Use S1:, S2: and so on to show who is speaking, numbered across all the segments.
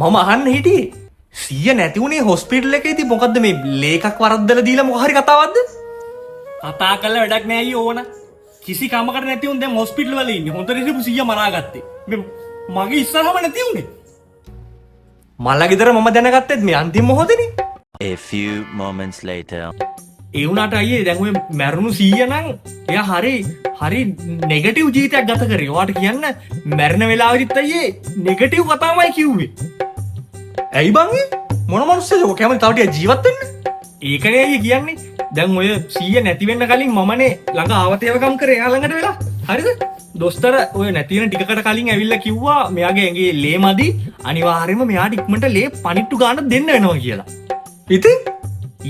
S1: මම අහන්න හිටියේ සීය නැති උනේ හොස්පිටල් එකේදී මොකද්ද මේ ලේකක් වරද්දලා දීලා මොකක් හරි කතාවක්ද? කතා කරලා වැඩක් නෑ අයියෝ ඕන. කිසි කමකට නැති උන් දැන් හොස්පිටල් වල ඉන්නේ. හොඳට ඉඳපු සීය මරාගත්තේ. මගේ ඉස්සරහම නැති උනේ. මල්ලා ගෙදර මම දැනගත්තෙත් මේ අන්තිම මොහොතේනේ.
S2: A few moments later.
S1: ඒ වුණාට අයියේ දැන් ඔය මැරුණු සීය නම් එයා හරි නෙගටිව් ජීවිතයක් ගත කරේ. ඔයාට කියන්න මැරෙන වෙලාවෙදිත් අයියේ නෙගටිව් කතාවමයි කිව්වේ. ඇයි බං මොන මනුස්සයද ඔය කැමති තව ටික ජීවත් වෙන්න? ඒකනේ අයියේ කියන්නේ. දැන් ඔය සීය නැති වෙන්න කලින් මමනේ ළඟ ආවතේවකම් කරේ එයා ළඟට වෙලා. හරිද? දොස්තර ඔය නැති වෙන ටිකකට කලින් ඇවිල්ලා කිව්වා මෙයාගේ ඇඟේ ලේ මදි අනිවාර්යයෙන්ම මෙයාට ඉක්මනට ලේ පනිට්ටු ගන්න දෙන්න වෙනවා කියලා. ඉතින්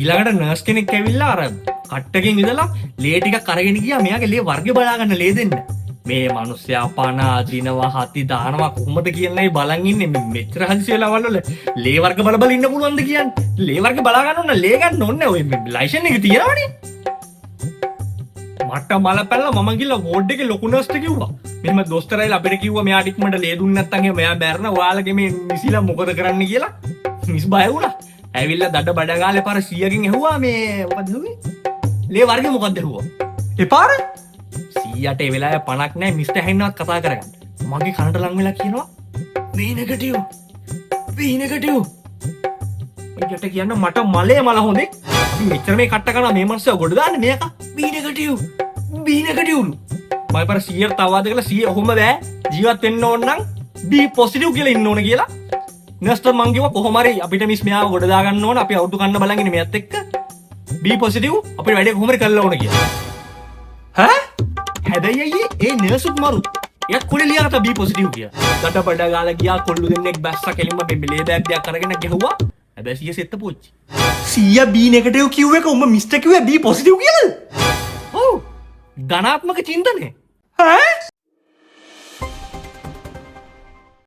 S1: ඊළඟට නර්ස් කෙනෙක් ඇවිල්ලා අර කට්ටකින් ඉඳලා ලේ ටිකක් අරගෙන ගියා මෙයාගේ ලේ වර්ගය බලා ගන්න ලේ දෙන්න. මේ මිනිස්සයා පණ අදිනවා හති දානවා කොහොමද කියන්නේ බලන් ඉන්නේ මෙච්චර හදිසි වෙලාවල් වල ලේ වර්ග බල ඉන්න පුළුවන්ද කියන්නේ? ලේ වර්ග බලා ගන්න ඕන ලේ ගන්න ඕනේ ඔය ලයිසන් එක තියනවනේ. මට මල පැනලා මම ගිහලා වෝඩ් එකේ ලොකු නර්ස්ට කිව්වා. මෙහෙම දොස්තරයිලා අපිට කිව්වා මෙයාට ඉක්මනට ලේ දුන්නේ නැත්නම් එහෙම මෙයා බැරන ඔයාලගේ මේ මිසිලා මොකද කරන්න කියලා. මිස් බය වුණා. ඇවිල්ලා දඩ බඩ ගාලේ පාර 100කින් ඇහුවා මේ මොකද දුවේ? ලේ වර්ගය මොකද්ද ඇහුවා. ඒ පාර 100ට ඒ වෙලාවේ පණක් නැහැ මිස්ටර් හැන්නවත් කතා කරගන්න. මගේ කනට ලං වෙලා කියනවා B නෙගටිව්. මට කියන්න මට මලේ මල හොඳේ. මෙච්චර මේ කට්ට කරනවා මේ මනුස්සයා ගොඩ දාන්නේ මේක B නෙගටිව්. මම පාර 100ට තවද කියලා 100 ඔහොම බෑ. ජීවත් වෙන්න ඕන නම් B පොසිටිව් කියලා ඉන්න ඕන කියලා. නර්ස්ට මං කිව්වා කොහොම හරි අපිට මිස් මෙයාව ගොඩ දා ගන්න ඕන අපි අවුටු කන්න බලන් ඉන්නේ මෙයත් එක්ක B පොසිටිව් අපිට වැඩේ කොහොම හරි කරලා ඕන කියලා. ඈ හැබැයි අයියේ ඒ නර්සුත් මරු. එයාත් කොලේ ලියාගත්තා B පොසිටිව් කියලා. දඩ බඩ ගාලා ගියා කොල්ලු දෙන්නෙක් බැස්සා කෙලින්ම බෙලේ බෑග් දෙකක් අරගෙන ගැහුවා. හැබැයි 100 සෙත්ත පොච්චි. 100 B නෙගටිව් කිව්ව එක උඹ මිස්ටර් කිව්වේ B පොසිටිව් කියලා. ඔව්. ධනාත්මක චින්තනය. ඈ